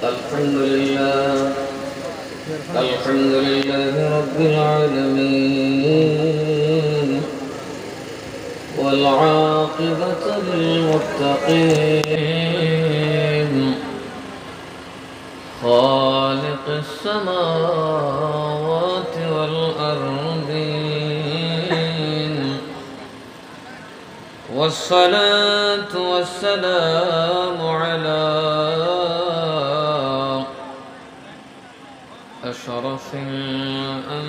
الحمد لله الحمد لله رب العالمين والعاقبة للمتقين خالق السماوات والأرضين والصلاة والسلام على أشرف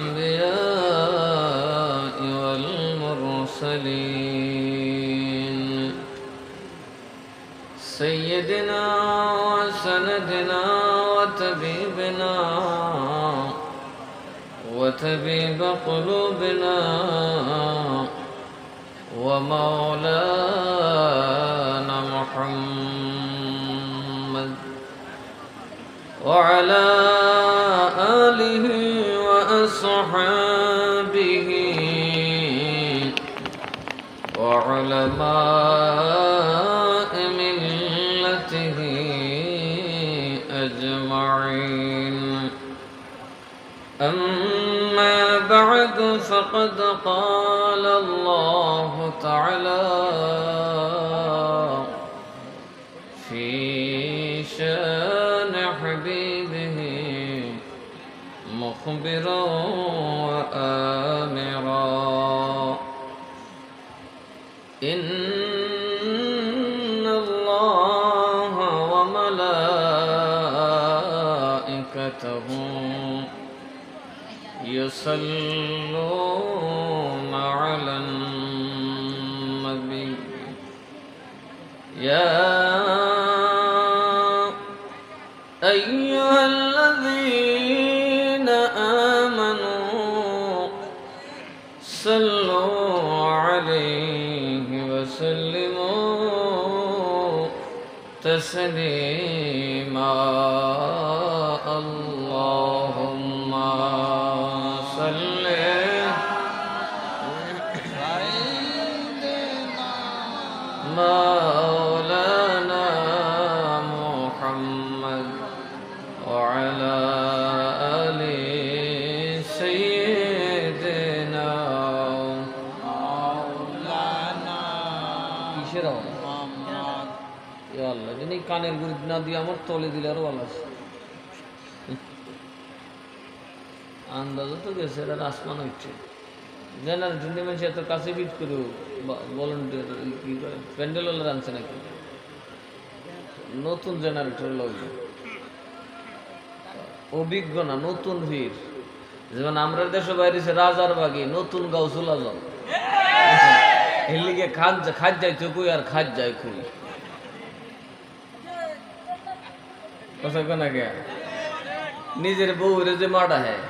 الأنبياء والمرسلين سيدنا وسندنا وطبيب قلوبنا ومولانا محمد وعلى آله وأصحابه وعلماء ملته أجمعين أما بعد فقد قال الله تعالى في شان حبيبه مخبرا وآمرا إن الله وملائكته يصلون على النبي يا أيها الذين آمنوا صلوا عليه وسلموا تسليما اللهم صل مولانا محمد وعلى آل سيدنا مولانا محمد يا الله جني কানের গুড়ি না দিয়ে আমার তলে দিলে আরো ভালো আছে আন্দাজও তো গেছে এটা আসমান হচ্ছে জেনারেটর নিয়ে মানুষ এত কাছে বিট করে ভলেন্টিয়ার কি করে প্যান্ডেল ওলা আনছে নাকি নতুন জেনারেটর লগে অভিজ্ঞ না নতুন ভিড় যেমন আমরা দেশে বাইরে রাজার বাগে নতুন গাউসুল আজম এর লিগে খাদ যাইতে কই আর খাদ যায় খুই কথা কোনা গে নিজের বউরে যে মাডা হ্যাঁ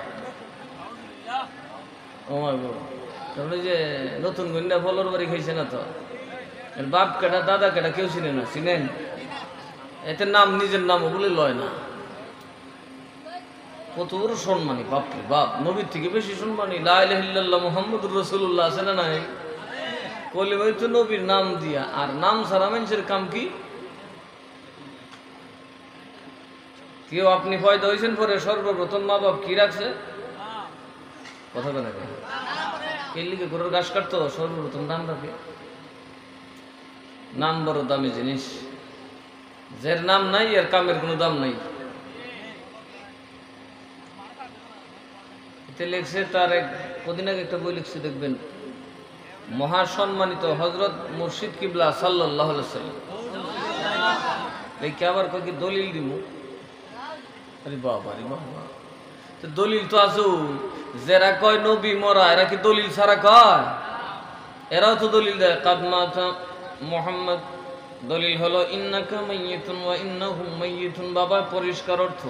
আমার বউ তারপরে যে নতুন গন্ডা ফলর বাড়ি খাইছে না তো বাপ কেটা দাদা কেটা কেউ চিনে না চিনেন এতে নাম নিজের নামও বলে লয় না কত বড় সম্মানী বাপরে বাপ নবীর থেকে বেশি সম্মানী লা ইলাহা ইল্লাল্লাহ মুহাম্মাদুর রাসূলুল্লাহ আছে না নাই কইলে ওই তো নবীর নাম দিয়া আর নাম ছাড়া মানুষের কাম কি কেউ আপনি পয়দা হয়েছেন পরে সর্বপ্রথম মা বাপ কি রাখছে কথা বলে এর লিগে গরুর ঘাস কাটতো সর্বপ্রথম নাম রাখে নাম বড় দামি জিনিস যার নাম নাই এর কামের কোনো দাম নাই এতে লিখছে তার এক কদিন আগে একটা বই লিখছে দেখবেন মহাসম্মানিত হযরত মুর্শিদ কিবলা সাল্লাল্লাহু আলাইহি ওয়াসাল্লাম এই কি আবার কই কি দলিল দিমু আরে বাবা তো দলিল তো আছে যারা কয় নবী মরা এরা কি দলিল ছাড়া কয় এরাও তো দলিল দেয় কাদমাত মুহাম্মদ দলিল হলো ইন্নাকা মাইয়িতুন ওয়া ইন্নাহুম মাইয়িতুন বাবা পরিষ্কার অর্থ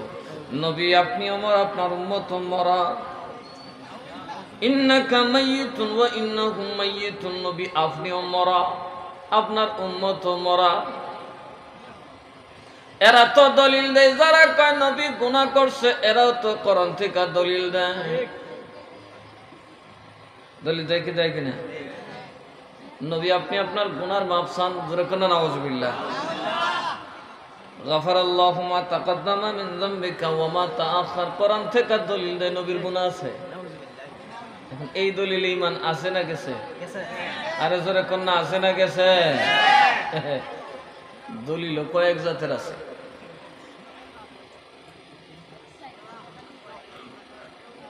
নবী আপনি অমর আপনার উম্মত মরা ইন্নাকা মাইয়িতুন ওয়া ইন্নাহুম মাইয়িতুন নবী আপনি মরা আপনার উম্মত মরা এরা তো দলিল দেয় যারা কয় নবী গুনাহ করছে এরাও তো কোরআন থেকে দলিল দেয় দলিল দেয় কি দেয় কিনা নবী আপনি আপনার গুনার মাপ চান জোরে কোন নাউজুবিল্লাহ গাফারাল্লাহু মা তাকাদ্দামা মিন যামবিকা ওয়া মা তাআখার। কোরআন থেকে দলিল দেয় নবীর গুনাহ আছে। এখন এই দলিলে ঈমান আছে না গেছে? আরে জোরে কোন না আছে না গেছে? দলিল কয়েক জাতের আছে।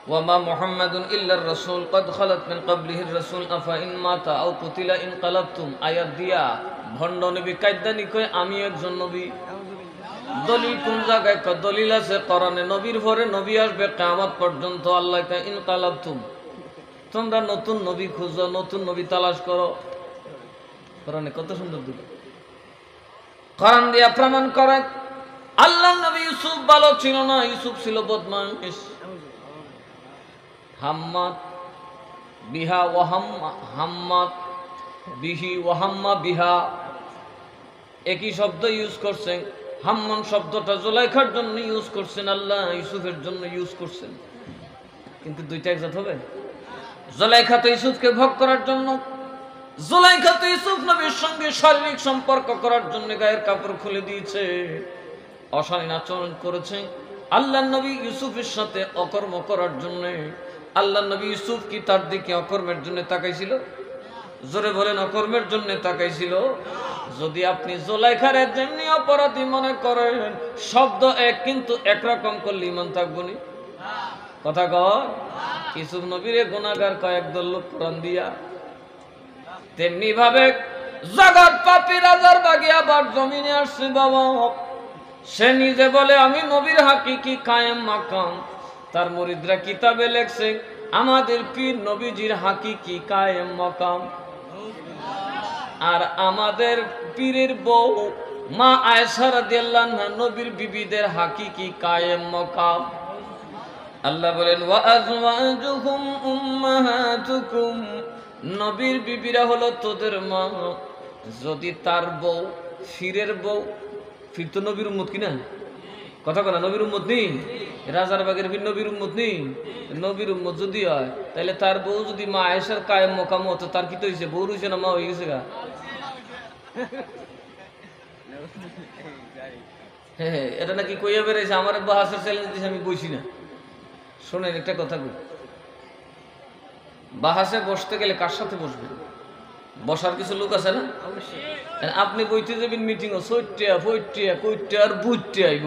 ওয়ামা মুহাম্মাদুন ইল্লার রাসূল কদ খালাত মিন ক্বাবলিহির রাসূল আফা ইন মাতা আও কুতিলা ইনকালাবতুম। আয়াত দিয়া ভণ্ড নবী কায়দানি কয় আমি একজন নবী। দলিল কোন জায়গায়? দলিল আছে কোরআনে। নবীর পরে নবী আসবে কিয়ামত পর্যন্ত। আল্লাহ কয় ইনকালাবতুম, তোমরা নতুন নবী খুঁজো, নতুন নবী তালাশ করো। কোরআনে কত সুন্দর দিল। কোরআন দিয়া প্রমাণ করে আল্লাহ নবী ইউসুফ ভালো ছিল না, ইউসুফ ছিল বদমাইশ। হাম্মাত বিহা ওয়া হাম্মাত বিহি ওয়া হাম্মা বিহা, একই শব্দ ইউজ করছেন। হাম্মান শব্দটা জুলাইখার জন্য ইউজ করছেন, আল্লাহ ইউসুফের জন্য ইউজ করছেন। কিন্তু দুইটা একসাথে হবে? জুলাইখা তো ইউসুফকে ভোগ করার জন্য, জুলাইখা তো ইউসুফ নবীর সঙ্গে শারীরিক সম্পর্ক করার জন্য গায়ের কাপড় খুলে দিয়েছে, অশালীন আচরণ করেছে। আল্লাহ নবী ইউসুফের সাথে অকর্ম করার জন্য। আল্লাহ নবী ইউসুফ কি তার দিকে অকর্মের জন্য তাকাইছিল? জোরে বলেন, অকর্মের জন্য তাকাইছিল? যদি আপনি জুলাইখার যেমনি অপরাধী মনে করেন, শব্দ এক কিন্তু একরকম করলে ঈমান থাকবো নি? কথা কর। ইউসুফ নবীরে গুনাহগার কয়েক দল লোক কোরআন দিয়া, তেমনি ভাবে জগৎ পাপী রাজার বাগি আবার জমিনে আসছে বাবা। সে নিজে বলে আমি নবীর হাকিকি কায়েম মাকাম। তার মুরিদরা কিতাবে লেখছে আমাদের পীর নবীজির হাকিকি কায়েম মাকাম। আর আমাদের পীরের বউ মা আয়েশা রাদিয়াল্লাহু আনহা নবীর বিবিদের হাকিকি কায়েম মাকাম। আল্লাহ বলেন ওয়া আজওয়াজুহুম উম্মাহাতুকুম, নবীর বিবিরা হলো তোদের মা। যদি তার বউ ফিরের বউ, ফির তো নবীর উম্মত কিনা? কথা বলা নবীর উম্মত নেই? রাজার বাগের ফির নবীর উম্মত নেই? নবীর উম্মত যদি হয় তাহলে তার বউ যদি মা আয়েশার কায়েম মকাম হতো, তার কি তো হয়েছে? বউ রয়েছে না মা হয়ে গেছে গা? হ্যাঁ, এটা নাকি কইয়া বেড়েছে আমার বাহাসের চ্যালেঞ্জ দিয়েছে, আমি বইছি না। শোনেন একটা কথা কই, বাহাসে বসতে গেলে কার সাথে বসবেন? বসার কিছু লোক আছে না? আপনি বইতে যাবেন মিটিং ও সইটিয়া ফইটিয়া কইটিয়া আর বুইটিয়া আইব,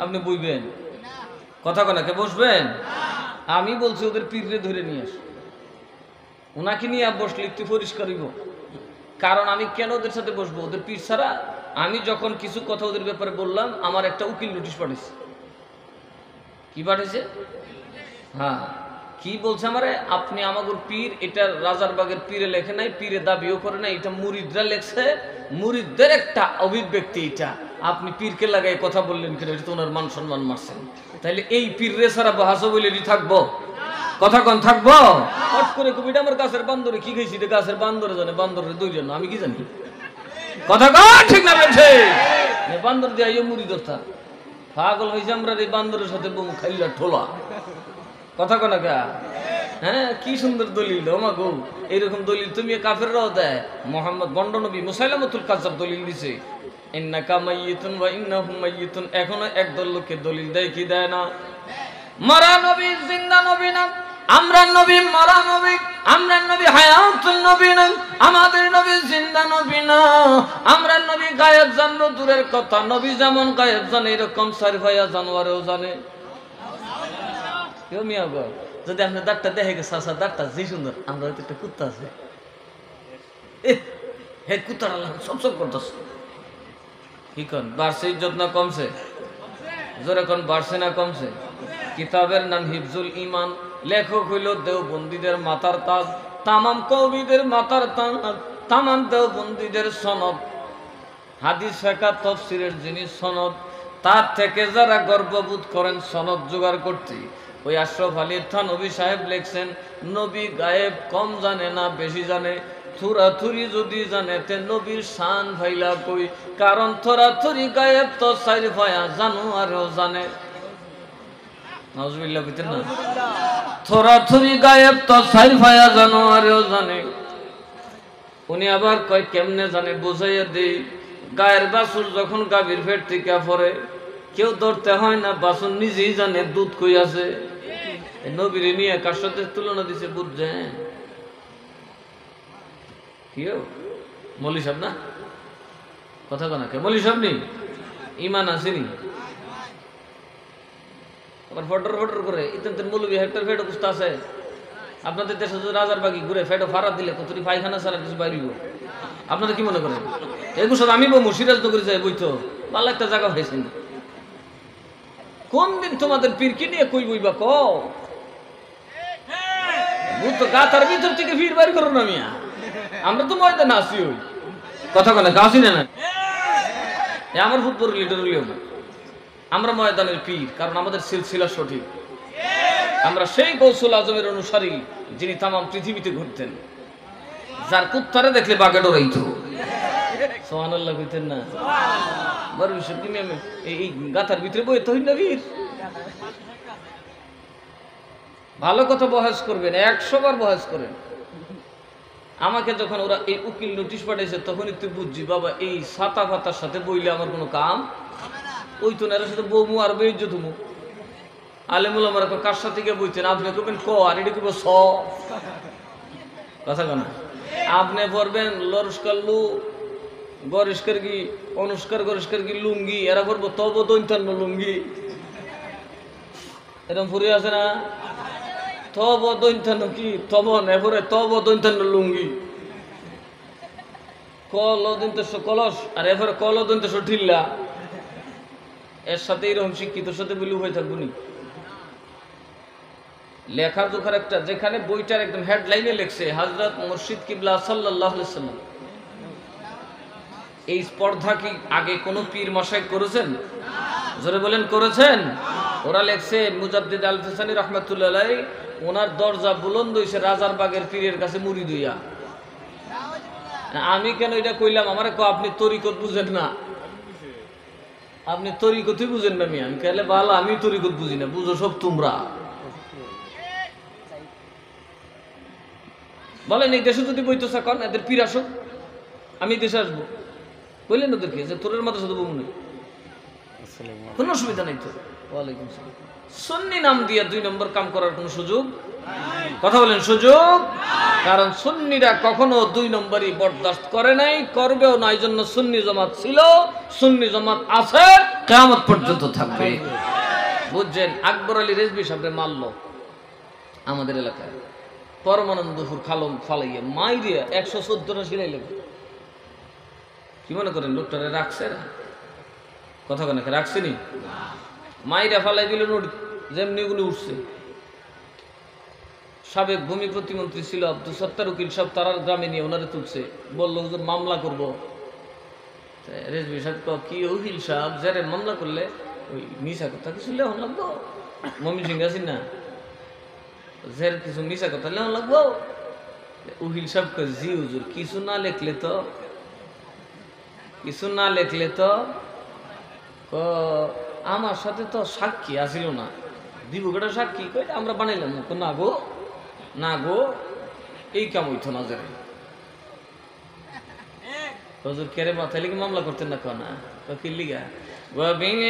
আপনি বইবেন? কথা কনাকে বসবেন? আমি বলছি ওদের পীররে ধরে নিয়ে আস, ওনাকে নিয়ে বসলে একটু পরিষ্কার হইব। কারণ আমি কেন ওদের সাথে বসবো? ওদের পীর ছাড়া আমি যখন কিছু কথা ওদের ব্যাপারে বললাম, আমার একটা উকিল নোটিশ পাঠিয়েছে। কি পাঠিয়েছে? হ্যাঁ, কি বলছে আমারে? আপনি আমাদের পীর, এটা রাজারবাগের পীরে লেখে নাই, পীরে দাবিও করে নাই, এটা মুরিদরা লেখছে, মুরিদদের একটা অভিব্যক্তি। এটা আপনি পীরকে লাগাই কথা বললেন কেন? এটা তো ওনার মান সম্মান মারছেন। তাইলে এই পীর রে সারা বাহাস বলে থাকবো? কথা কন থাকবো? হট করে কবিটা আমার গাছের বান্দরে কি খাইছি রে? গাছের বান্দরে জানে, বান্দরের দুইজন, আমি কি জানি? কথা কন ঠিক না বলছে? বান্দর দিয়ে আইও মুড়ি ধরতা পাগল হয়েছে আমরা এই বান্দরের সাথে বমু খাইলা ঠোলা। কথা কনা গা? হ্যাঁ, কি সুন্দর দলিল ওমা গো। এইরকম দলিল তুমি কাফেররাও দেয়। মোহাম্মদ বন্ড নবী মুসাইলামাতুল কাজ্জাব দলিল দিছে ইন্নাকা মাইয়িতুন ওয়া ইন্নাহুম মাইয়িতুন। এখনো একদল লোকে দলিল দেয় কি দেয় না? মরা নবী জিন্দা নবী না, আমরা নবী মরা নবী, আমরা নবী হায়াতুল নবী না, আমাদের নবী জিন্দা নবী না। আমরা নবী গায়েব জানলো দূরের কথা, নবী যেমন গায়েব জানে এরকম সারিফায়া জানোয়ারেও জানে। কেউ মিয়া গো, যদি আপনার দাঁতটা দেখে গেছে আসা দাঁতটা যে সুন্দর, আমরা হয়তো একটা কুত্তা আছে, হে কুত্তার আল্লাহ সব করতেছে। কি কন বাড়ছে ইজ্জত না কমছে? জোরে কোন বাড়ছে না কমছে? কিতাবের নাম হিফজুল ঈমান, লেখক হইল দেওবন্দীদের মাথার তাজ, তামাম কওমিদের মাথার তাজ, তামাম দেওবন্দীদের সনদ, হাদিস ফিকহ তাফসীরের যিনি সনদ, তার থেকে যারা গর্ববোধ করেন সনদ জোগাড় করতে, ওই আশরাফ আলী থানভী সাহেব লিখছেন নবী গায়েব কম জানে না বেশি জানে, থুরাথুরি যদি জানে তে নবীর শান ভাইলা কই, কারণ থুরাথুরি গায়েব তো সাইর ভায়া জানোয়ারেও জানে। নাউজুবিল্লাহ কইতেন না? থুরাথুরি গায়েব তো সাইর ভায়া জানোয়ারেও জানে। উনি আবার কয় কেমনে জানে? বুঝাইয়া দেই, গায়ের বাছুর যখন গাভীর পেট থেকে পড়ে কেউ ধরতে হয় না, বাছুর নিজেই জানে দুধ কই আছে। নবীরে নিয়ে কার সাথে তুলনা দিছে বুঝছেন? কেউ মৌলী সাহেব না, কথা কনাকে মৌলী সাহেব নি, ইমান আসেনি আবার ফটর ফটর করে ইতেন মৌলবী হেক্টর ফেট অবস্থা আছে। আপনাদের দেশে যদি রাজার বাগি ঘুরে ফেটো ফাড়া দিলে কতটি পায়খানা ছাড়া কিছু বাইরিব। আপনারা কি মনে করেন এগুলো সব আমি বমু সিরাজনগরে যাই বইতো ভালো একটা জায়গা হয়েছে? কোন দিন তোমাদের পীর কি নিয়ে কই বইবা ক তো গাতার ভিতর থেকে ভিড় বাইর করো না মিয়া। আমরা তো ময়দানে আসি, ওই কথা কনা গাছি না না আমার ফুটবল লিডার হইলেও না, আমরা ময়দানের পীর, কারণ আমাদের সিলসিলা সঠিক। আমরা সেই কৌশল আজমের অনুসারী যিনি তাম পৃথিবীতে ঘুরতেন, যার কুত্তারে দেখলে বাঘে ডরাইতো। সুবহানাল্লাহ কইতেন না? বড় বিষয় তুমি আমি এই গাতার ভিতরে বই তো না বীর। ভালো কথা বহাস করবেন, 100 বার বহাস করেন। আমাকে যখন ওরা এই উকিল নোটিশ পাঠাইছে তখনই তুই বুঝছি বাবা এই ছাতা পাতার সাথে বইলে আমার কোনো কাম ওই তো না, এর সাথে বৌমু আর বেইজ্জত হমু। আলেমুল আমার কার সাথে গিয়ে বইতেন, আপনি কবেন ক আর এটি কব স, কথা কেনা আপনি পড়বেন লরস্কার লু গরিষ্কার কি অনুষ্কার গরিষ্কার কি লুঙ্গি, এরা পড়বো তব দৈন্তান্ন লুঙ্গি, এরকম ফুরি আছে না? তব দৈন্তান্ন কি তব নেপরে তব দৈন্তান্ন লুঙ্গি, কল দৈন্তস্ব কলস আর এরপরে কল দৈন্তস্ব ঢিল্লা। এর সাথে এরকম শিক্ষিতর সাথে বিলু হয়ে থাকবো নি? লেখার জোখার একটা, যেখানে বইটার একদম হেডলাইনে লেখছে হযরত মুর্শিদ কিবলা সাল্লাল্লাহু আলাইহি ওয়াসাল্লাম। এই স্পর্ধা কি আগে কোন পীর মশাই করেছেন? জোরে বলেন করেছেন? ওরা লেখছে মুজাদ্দিদ আল ফিসানি রাহমাতুল্লাহ আলাইহি, ওনার দরজা বুলন্দ হইছে রাজার বাগের পীরের কাছে মুড়ি দুইয়া। আমি কেন এটা কইলাম? আমারে কো আপনি তরিকত বুঝেন না, আপনি তরিকতই বুঝেন না মিয়া। আমি কইলে ভালো, আমি তরিকত বুঝি না, বুঝো সব তোমরা। বলেন এই দেশে যদি বইতো কন এদের পীর আসুক, আমি দেশে আসবো, বললেন ওদেরকে যে তোরের মাথা শুধু বমু নেই, কোনো অসুবিধা নেই তো। ওয়ালাইকুম সালাম। সুন্নি নাম দিয়ে 2 নম্বর কাম করার কোনো সুযোগ, কথা বলেন সুযোগ, কারণ সুন্নিরা কখনো 2 নম্বরই বরদাস্ত করে নাই, করবেও না। এই জন্য সুন্নি জামাত ছিল, সুন্নি জামাত আছে, কিয়ামত পর্যন্ত থাকবে। বুঝছেন? আকবর আলী রেজভী সাহেবরে মারলো আমাদের এলাকায়, পরমানন্দপুর খালম ফালাইয়া মাইরিয়া 114টা সিলাই লেগে। কি মনে করেন লোকটারে রাখছে না? কথা কেন রাখছেনি? মাইরা ফালাই দিল নদী, যেমনি উনি উঠছে। সাবেক ভূমি প্রতিমন্ত্রী ছিল আব্দুল সত্তার উকিল সাহেব, তারার গ্রামে নিয়ে ওনারে তুলছে, বললো হুজুর মামলা করবো। রেজভী সাহেব কি উকিল সাহেব যারে মামলা করলে ওই মিশা কথা কিছু লেখন লাগবো, মমি সিং আছি না, যার কিছু মিশা কথা লেখন লাগবো। উকিল সাহেব জি হুজুর, কিছু না লেখলে তো, কিছু না লেখলে তো আমার সাথে তো সাক্ষী আসিল না, দিব কেটা সাক্ষী কইটা আমরা বানাইলাম না গো, না গো, এই কাম হইতো না। যারে হুজুর কেরে মাথায় লিখে মামলা করতেন না কেন? কি লিগা? ওয়াবিল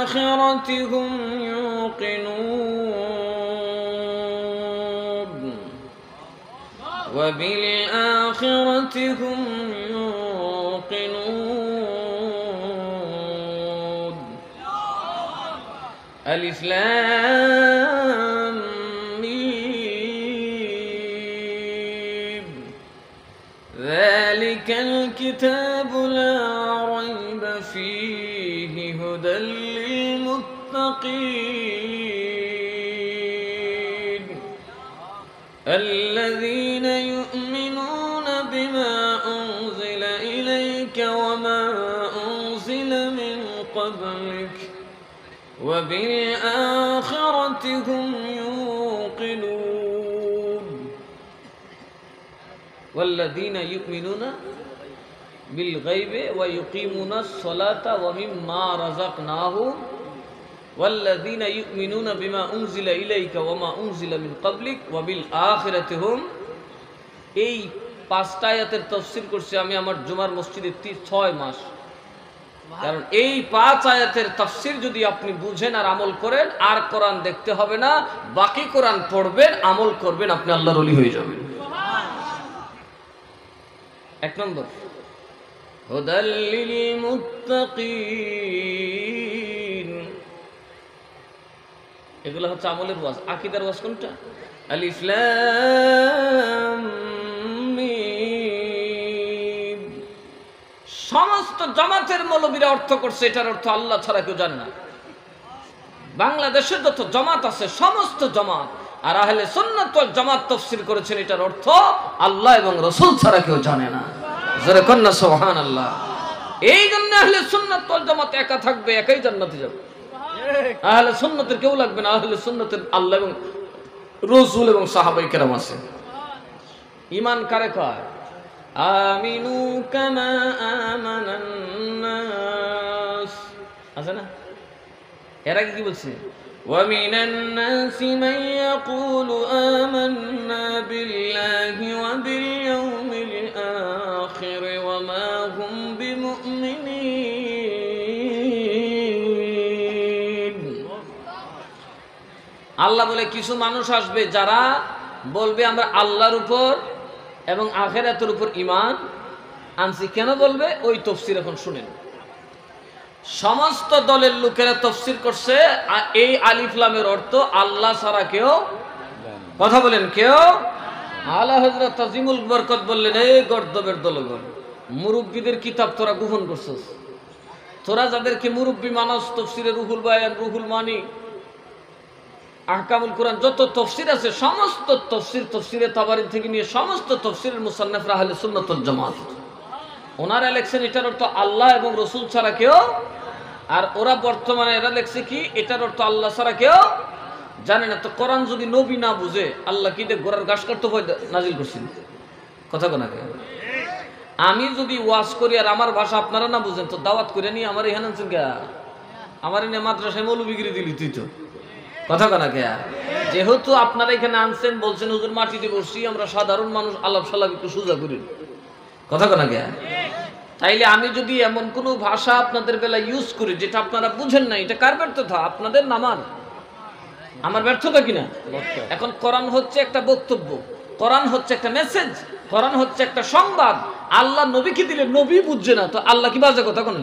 আখিরাতি হুম ইউকিনুন, ওয়াবিল আখিরাতি হুম ইউকিনুন। ألف لام ميم ذلك الكتاب لا ريب فيه هدى للمتقين الذين يؤمنون بما أنزل إليك وما أنزل من قبلك وبالآخرة هم يوقنون والذين يؤمنون بالغيب ويقيمون الصلاة ومما رزقناهم والذين يؤمنون بما أنزل إليك وما أنزل من قبلك وبالآخرة هم। এই 5টা আয়াতের তাফসীর করছি আমি আমার জুমার মসজিদে 6 মাস। কারণ এই 5 আয়াতের তাফসীর যদি আপনি বুঝেন আর আমল করেন, আর কোরআন দেখতে হবে না, বাকি কোরআন পড়বেন, আমল করবেন, আপনি আল্লাহর ওলি হয়ে যাবেন। 1 নম্বর হুদাল লিল মুত্তাকিন, এগুলো হচ্ছে আমলের ওয়াজ। আকীদার ওয়াজ কোনটা? আলিফ লাম মিম। সমস্ত জামাতের মৌলবীরা অর্থ করছে এটার অর্থ আল্লাহ ছাড়া কেউ জানে না। বাংলাদেশের যত জামাত আছে সমস্ত জামাত আর আহলে সুন্নাত ওয়াল জামাত তাফসীর করেছেন এটার অর্থ আল্লাহ এবং রাসূল ছাড়া কেউ জানে না। জোরে কন্না সুবহানাল্লাহ। এই জন্য আহলে সুন্নাত ওয়াল জামাত একা থাকবে, একাই জান্নাতে যাবে। আহলে সুন্নাতের কেউ লাগবে না, আহলে সুন্নাতের আল্লাহ এবং রাসূল এবং সাহাবায়ে কেরাম আছে। ঈমান কারে কয়? আমিনু কামা আমানান নাস, আছে না? এর আগে কি বলছে? ওয়া মিনান নাসি মান ইয়াকুলু আমান্না বিল্লাহি ওয়া বিল ইয়াউমিল আখির ওয়া মা হুম বিমুমিনিন। আল্লাহ বলে কিছু মানুষ আসবে যারা বলবে আমরা আল্লাহর উপর এবং আখিরাতের উপর ঈমান আনছি। কেন বলবে? ওই তাফসীর এখন শুনেন। সমস্ত দলের লোকেরা তাফসীর করছে এই আলিফ লামের অর্থ আল্লাহ ছাড়া কেউ, কথা বলেন, কেউ। আলা হযরত তাজিমুল বরকত বললেন, এই গর্দবের দলগণ, মুরব্বীদের কিতাব তোরা গোপন করছস। তোরা যাদেরকে মুরব্বী মানস, তাফসীরে রুহুল বায়ান, রুহুল মানি, আহকামুল কোরআন যত তাফসীর আছে সমস্ত তাফসীর, তাফসীরে তাবারি থেকে নিয়ে সমস্ত তাফসীরের মুসান্নিফরা আহলে সুন্নাত ওয়াল জামাত। ওনারা লেখছেন এটার অর্থ আল্লাহ এবং রাসূল ছাড়া কেউ, আর ওরা বর্তমানে এরা লেখছে কি এটার অর্থ আল্লাহ ছাড়া কেউ জানে না। তো কোরআন যদি নবী না বুঝে আল্লাহ কি গোড়ার ঘাস কাটতে নাজিল করছেন? কথা কোনা কে? আমি যদি ওয়াজ করি আর আমার ভাষা আপনারা না বুঝেন তো দাওয়াত করে নিয়ে আমার এখানে আনছেন কে? আমার এনে মাদ্রাসায় মৌলবীগিরি দিলি তুই তো, কথা কোনা কে? যেহেতু আপনারা এখানে আনছেন, বলছেন হুজুর মাটিতে বসছি, আমরা সাধারণ মানুষ, আলাপ সালাপ একটু সোজা করি, কথা কোনা কে? তাইলে আমি যদি এমন কোনো ভাষা আপনাদের বেলা ইউজ করি যেটা আপনারা বুঝেন না, এটা কার ব্যর্থতা? আপনাদের না আমার ব্যর্থতা কিনা? এখন কোরআন হচ্ছে একটা বক্তব্য, কোরআন হচ্ছে একটা মেসেজ, কোরআন হচ্ছে একটা সংবাদ। আল্লাহ নবীকে দিলে নবী বুঝছে না, তো আল্লাহ কি বাজে কথা কোন,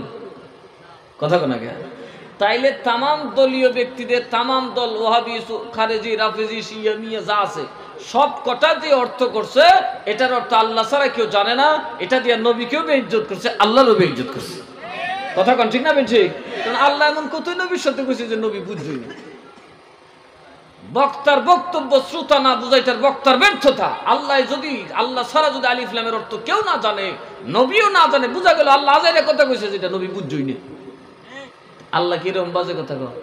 কথা কোনা কে? তাইলে তামাম দলীয় ব্যক্তিদের, তামাম দল, ওয়াহাবি, খারেজি, রাফেজি, শিয়া, মিয়া যা আছে সব কটা যে অর্থ করছে এটার অর্থ আল্লাহ ছাড়া কেউ জানে না, এটা দিয়ে নবীকেও বেইজ্জত করছে, আল্লাহরও বেইজ্জত করছে। কথা কোন ঠিক না? ঠিক। কারণ আল্লাহ এমন কত নবীর সাথে কইছে যে নবী বুঝবেই না। বক্তার বক্তব্য শ্রোতা না বুঝাইতার বক্তার ব্যর্থতা। আল্লাহ ছাড়া যদি আলিফ লামের অর্থ কেউ না জানে, নবীও না জানে, বুঝা গেল আল্লাহ আজাইরা কথা কইছে যেটা নবী বুঝছই না। আল্লাহ কি এরকম বাজে কথা কয়?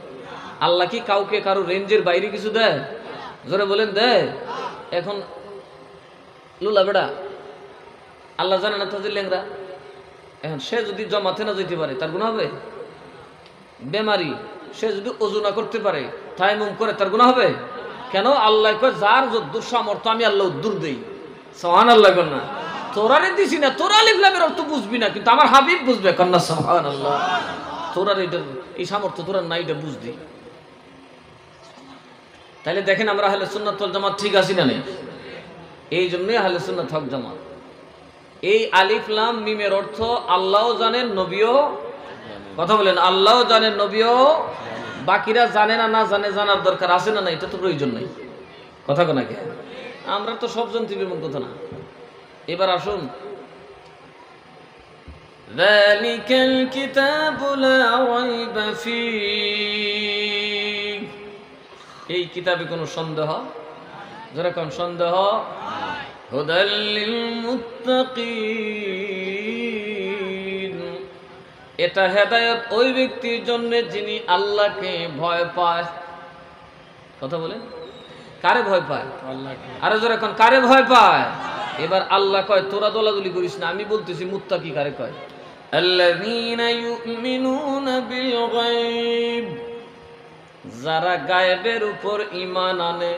আল্লাহ কি কাউকে কারো রেঞ্জের বাইরে কিছু দেয়? জোরে বলেন, দেয়? এখন লুলা বেড়া আল্লাহ জানে না তাদের লেংরা, এখন সে যদি জমাতে না যেতে পারে তার গুনাহ হবে? বেমারি সে যদি ওযু না করতে পারে, তায়াম্মুম করে, তার গুনাহ হবে? কেন? আল্লাহ কয় যার যদ্দুর সামর্থ্য আমি আল্লাহ উদ্দুর দেই। সুবহানাল্লাহ কর না? তোরারে দিছি না, তোরা আলিফ লামের অর্থ বুঝবি না, কিন্তু আমার হাবিব বুঝবে। কর না সুবহানাল্লাহ? তোরার এই সামর্থ্য তোরার নাই, এটা বুঝবি। তাহলে দেখেন আমরা আহলে সুন্নাত ওয়াল জামাত ঠিক আছি না নেই? এই জন্যই আহলে সুন্নাত হক জামাত। এই আলিফ লাম মিমের অর্থ আল্লাহও জানেন, নবীও, কথা বলেন, আল্লাহও জানেন, নবীও। বাকিরা জানে না, না জানে, জানার দরকার আছে না? না, এটা তো প্রয়োজন নাই, কথা কোনা কে? আমরা তো সব জানতে এমন কথা না। এবার আসুন, যালিকাল কিতাবু লা রাইবা ফীহ, এই কিতাবে কোনো সন্দেহ, যারা কোন সন্দেহ, হুদাল লিল মুত্তাকিন, এটা হেদায়েত ওই ব্যক্তির জন্য যিনি আল্লাহকে ভয় পায়। কথা বলেন, কারে ভয় পায়? আল্লাহকে। আরে যারা কোন কারে ভয় পায়? এবার আল্লাহ কয় তোরা দলাদলি করিস না, আমি বলতেছি মুত্তাকি কারে কয়? আল্লাযীনা ইউমিনুনা বিল গায়ব, যারা গায়েবের উপর ঈমান আনে।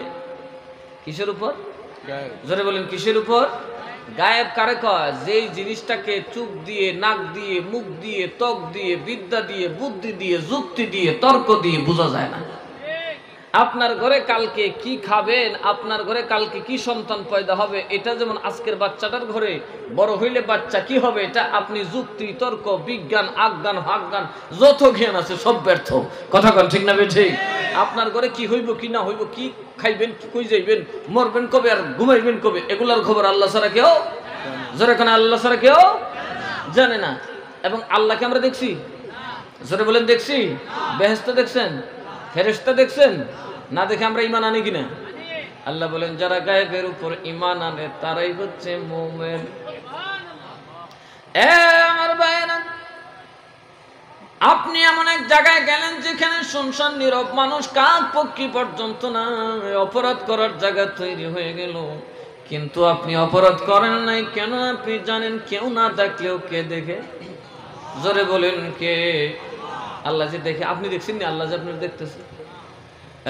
কিসের উপর? জোরে বলেন, কিসের উপর? গায়েব কারে কয়? যেই জিনিসটাকে চোখ দিয়ে, নাক দিয়ে, মুখ দিয়ে, ত্বক দিয়ে, বিদ্যা দিয়ে, বুদ্ধি দিয়ে, যুক্তি দিয়ে, তর্ক দিয়ে বোঝা যায় না। আপনার ঘরে কালকে কি খাবেন, আপনার ঘরে কালকে কি সন্তান পয়দা হবে, এটা যেমন আজকের বাচ্চাটার ঘরে বড় হইলে বাচ্চা কি হবে, এটা আপনি যুক্তি, তর্ক, বিজ্ঞান, আজ্ঞান, ভাজ্ঞান যত জ্ঞান আছে সব ব্যর্থ। কথা কন ঠিক না ঠিক? আপনার ঘরে কি হইব কি না হইব, কি খাইবেন, কি কই যাইবেন, মরবেন কবে আর ঘুমাইবেন কবে, এগুলার খবর আল্লাহ ছাড়া কেউ, জোরে কোন আল্লাহ ছাড়া কেউ জানে না। এবং আল্লাহকে আমরা দেখছি? জোরে বলেন দেখছি? বেহেশত দেখছেন, ফেরেশতা দেখছেন? না দেখে আমরা ঈমান আনি কিনা? আল্লাহ বলেন যারা গায়েবের উপর ঈমান আনে তারাই হচ্ছে মুমিন। আমার ভাইরা, আপনি এমন এক জায়গায় গেলেন যেখানে শুনশান নীরব, মানুষ কাক পক্ষী পর্যন্ত না, অপরাধ করার জায়গা তৈরি হয়ে গেল। কিন্তু আপনি অপরাধ করেন নাই কেন? আপনি জানেন কেউ না দেখলেও কে দেখে? জোরে বলেন কে? আল্লাহ যে দেখে। আপনি দেখছেন না? আল্লাহ যে আপনি দেখতেছেন।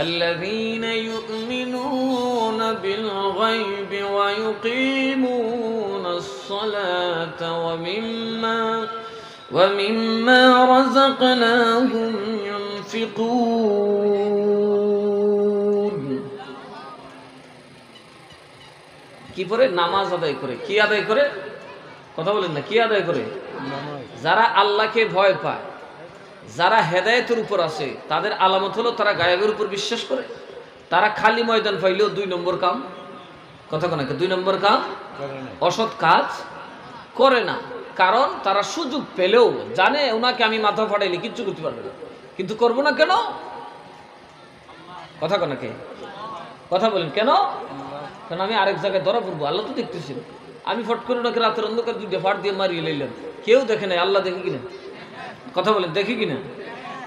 الذين يؤمنون بالغيب ويقيمون الصلاة ومما رزقناهم ينفقون। কি পরে? নামাজ আদায় করে। কি আদায় করে? কথা বলেন না, কি আদায় করে? যারা আল্লাহকে ভয় পায়, যারা হেদায়েতের উপর আছে, তাদের আলামত হলো তারা গায়েবের উপর বিশ্বাস করে। তারা খালি ময়দান পাইলেও 2 নম্বর কাম, কথা কোন 2 নম্বর কাম, অসৎ কাজ করে না। কারণ তারা সুযোগ পেলেও জানে ওনাকে আমি মাথা ফাটাইলে কিচ্ছু করতে পারবে না, কিন্তু করবো না কেন? কথা কোন কে? কথা বলেন কেন? কারণ আমি আরেক জায়গায় ধরা পড়বো, আল্লাহ তো দেখতেছিল। আমি ফট করে ওনাকে রাতের অন্ধকার 2টা ফাট দিয়ে মারিয়ে লইলাম, কেউ দেখে নাই, আল্লাহ দেখে কিনা? কথা বলেন দেখি কিনা?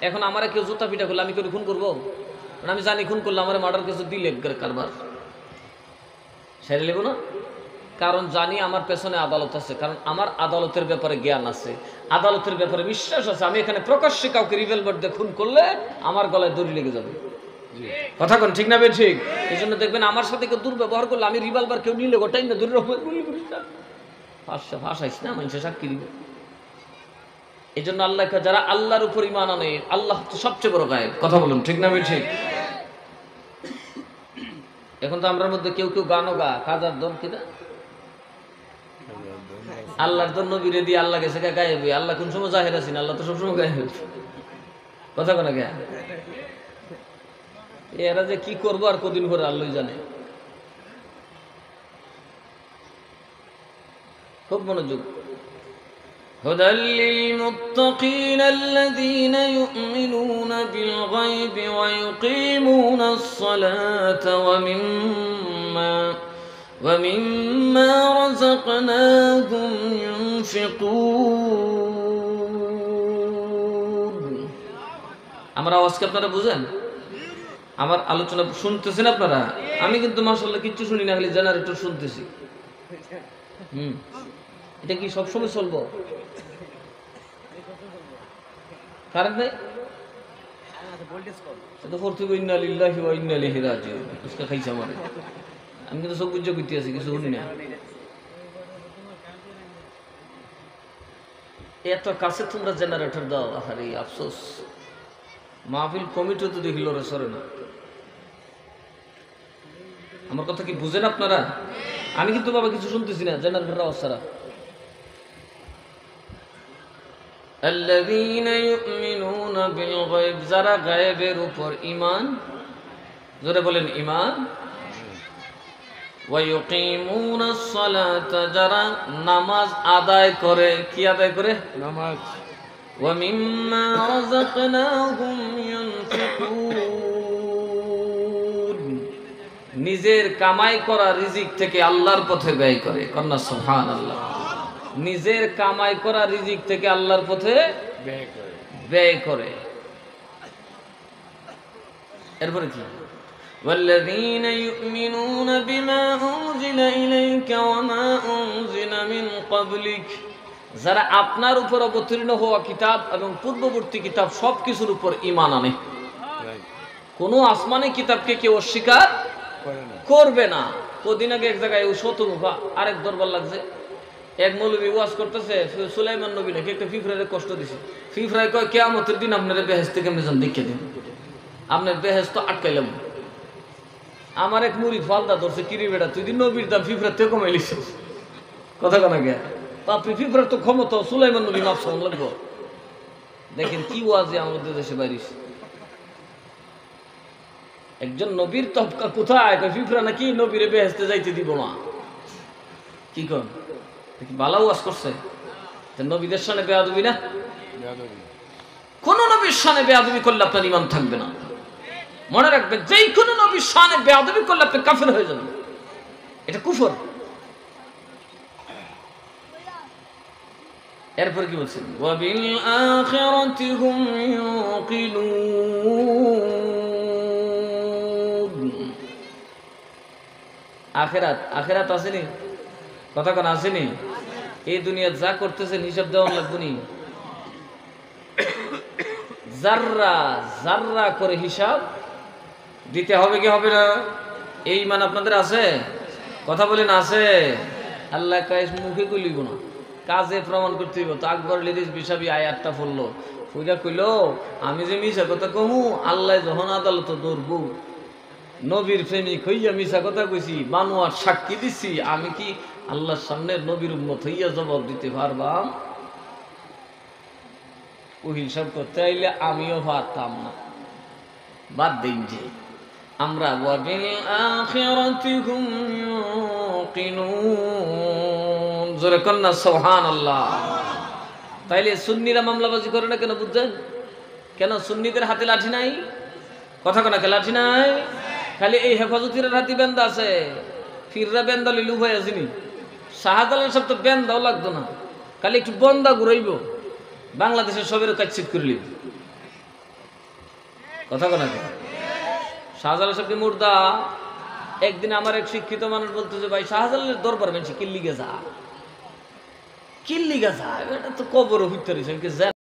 এখন আমার কেউ জুতা পিটা করলে আমি কেউ খুন করবো? আমি জানি খুন করলে আমার মার্ডার কেস দিলে কারবার সেরে নেব না, কারণ জানি আমার পেছনে আদালত আছে, কারণ আমার আদালতের ব্যাপারে জ্ঞান আছে, আদালতের ব্যাপারে বিশ্বাস আছে। আমি এখানে প্রকাশ্যে কাউকে রিভলভার দিয়ে খুন করলে আমার গলায় দড়ি লেগে যাবে। কথা কোন ঠিক না বে ঠিক? এই জন্য দেখবেন আমার সাথে কেউ দুর্ব্যবহার করলে আমি রিভলভার কেউ নিলে গোটাই না দূরে ফাঁসাইস না, মানুষের সাক্ষী দিব। এই জন্য আল্লাহ যারা আল্লাহর উপর ঈমান আনে, আল্লাহ হচ্ছে সবচেয়ে বড় গায়েব। কথা বলুন ঠিক না ঠিক? এখন তো আমরার মধ্যে কেউ কেউ গানও গা, কাজার দন কিনা আল্লাহর দন নবীরে দিয়ে আল্লাহ গেছে গায়েব। আল্লাহ কোন সময় জাহের আছেন? আল্লাহ তো সবসময় গায়েব। কথা কোন গে? এরা যে কি করবো আর কদিন পরে আল্লাহ জানে। খুব মনোযোগ। هدى للمتقين الذين يؤمنون بالغيب ويقيمون الصلاة ومما رزقناهم ينفقون। আমার আওয়াজকে আপনারা বুঝেন? আমার আলোচনা শুনতেছেন আপনারা? আমি কিন্তু মাশাআল্লাহ কিচ্ছু শুনি না, খালি জেনারেটর শুনতেছি। এটা কি সবসময় চলবো? কারেন্ট নেই? আমি কিন্তু সব বুঝে করতে আছি, কিছু শুনি না। এত কাছে তোমরা জেনারেটর দাও, আরে আফসোস। মাহফিল কমিটিও তো দেখল রে সরে না। আমার কথা কি বুঝেন আপনারা? আমি কিন্তু বাবা কিছু শুনতেছি না, জেনারেটর আওয়াজ ছাড়া। الذين يؤمنون بالغيب, যারা গায়েবের উপর ঈমান, জোরে বলেন ঈমান। ويقيمون الصلاة, যারা নামাজ আদায় করে। কি আদায় করে? নামাজ। ومما رزقناهم ينفقون, নিজের কামাই করা রিজিক থেকে আল্লাহর পথে ব্যয় করে। কন্যা সুবহানাল্লাহ। নিজের কামাই করা রিজিক থেকে আল্লাহর পথে ব্যয় করে। এরপরে কি? والذين يؤمنون بما أنزل إليك وما أنزل من قبلك, যারা আপনার উপর অবতীর্ণ হওয়া কিতাব এবং পূর্ববর্তী কিতাব সবকিছুর উপর ঈমান আনে। কোনো আসমানি কিতাবকে কেউ অস্বীকার করবে না। কদিন আগে এক জায়গায় ওই শতমুখা আরেক দরবার লাগছে, এক মৌলবী ওয়াজ করতেছে সুলাইমান নবী নাকি একটা ফিফরারে কষ্ট দিছে। ফিফরায় কয় কিয়ামতের দিন আপনারা বেহেশতে কেমনে যান দেখে দিন, আপনার বেহেশত আটকাইলাম। আমার এক মুরিদ ফালদা ধরছে, কিরি বেটা তুই দিন নবীর দাম ফিফরার থেকে কমাই লিস, কথা কেনা গে আপনি ফিফরার তো ক্ষমতা সুলাইমান নবী মাপ সামন লাগবো। দেখেন কি ওয়াজে আমাদের দেশে বাইরিস। একজন নবীর তবকা কোথায়, ফিফরা নাকি নবীরে বেহেশতে যাইতে দিব না। কি কন বালা ওয়াজ করছে, নবীদের সামনে বেয়াদবি না, কোন নবীর সামনে বেয়াদবি করলে আপনার ঈমান থাকবে না। মনে রাখবেন যে কোনো নবীর সামনে বেয়াদবি করলে আপনি কাফের হয়ে যাবেন, এটা কুফর। এরপর কি বলছেন, ওয়াবিল আখিরাতি হুম ইউকিনুন। আখিরাত, আখিরাত আসেনি, কথা কোন আসেনি। এই দুনিয়া যা করতেছেন হিসাব দেওয়া লাগবে নি, জাররা জাররা করে হিসাব দিতে হবে কি হবে না? এই মান আপনাদের আছে, কথা বলেন আছে। আল্লাহ কাজ মুখে কইলিব না, কাজে প্রমাণ করতে হইব। তো আকবর লেডিস বিশাবি আয়াতটা পড়লো, ফুইরা কইল আমি যে মিশা কথা কমু, আল্লাহ যখন আদালত ধরবো, নবীর প্রেমিক হইয়া মিশা কথা কইছি, বানোয়ার সাক্ষী দিছি, আমি কি আল্লাহর সামনে নবীর উম্মত হইয়া জবাব দিতে পারবাম? ও হিসাব করতে আইলে আমিও পারতাম না। বাদ দিন যে আমরা ওয়াবিল আখিরাতি হুম ইউকিনুন, জোরে কন্না সুবহানাল্লাহ। তাইলে সুন্নিরা মামলাবাজি করে না কেন বুঝছেন? কেন সুন্নিদের হাতে লাঠি নাই, কথা কোনা কে লাঠি নাই, খালি এই হেফাজতির হাতে বেন্দা আছে। ফিররা বেন্দা লিলু ভাই আসেনি, শাহজালাল সব তো বেন্দাও লাগতো না, খালি একটু বন্দা ঘুরাইব, বাংলাদেশের সবের কাচ্ছিত করে লিব, কথা কোনা কে। শাহজালাল সাহেবকে মুর্দা। একদিন আমার এক শিক্ষিত মানুষ বলতেছে, ভাই শাহজালালের দরবার মানছি কিল্লিগে যা, কিল্লিগে যা, এটা তো কবর ভিতরে